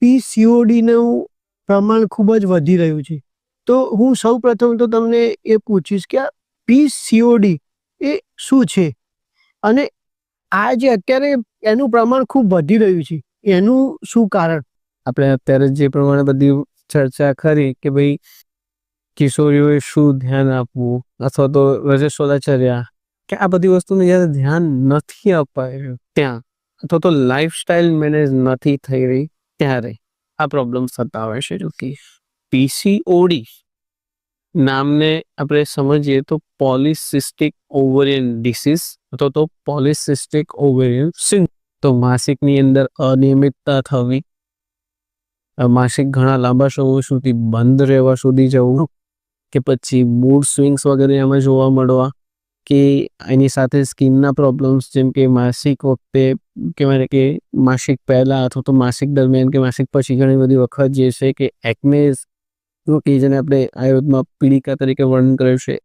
પીસીઓડીનું પ્રમાણ ખૂબ જ વધી રહ્યું છે. તો હું સૌ પ્રથમ તો તમને એ પૂછીશ કે આ પીસીઓડી એ શું છે અને આ જે અત્યારે એનું પ્રમાણ ખૂબ વધી રહ્યું છે એનું શું કારણ? આપણે અત્યારે જે પ્રમાણે બધી ચર્ચા કરી કે ભાઈ કિશોરીઓએ શું ધ્યાન આપવું અથવા તો રજસ્વલાચર્યા કે આ બધી વસ્તુને જ્યારે ધ્યાન નથી અપાયું ત્યાં અથવા તો લાઈફસ્ટાઈલ મેનેજ નથી થઈ રહી ત્યારે આ પ્રોબ્લેમ્સ થતા હોય છે. જો કે પીસીઓડી નામને આપણે સમજીએ તો પોલિસિસ્ટિક ઓવેરિયન ડિસીઝ અથવા તો પોલિસિસ્ટિક ઓવેરિયન સિન્ડ્રોમ. તો માસિકની અંદર અનિયમિતતા થવી, માસિક ઘણા લાંબા સમય સુધી બંધ રહેવા સુધી જવું, કે પછી મૂડ સ્વિંગ્સ વગેરે એમાં જોવા મળવા, કે એની સાથે સ્કિનના પ્રોબ્લેમ્સ જેમ કે માસિક વખતે કહેવાય કે માસિક પહેલાં અથવા તો માસિક દરમિયાન કે માસિક પછી ઘણી બધી વખત જે છે કે એકનેઝ કે જેને આપણે આયુર્વેદમાં પીડિકા તરીકે વર્ણન કર્યું છે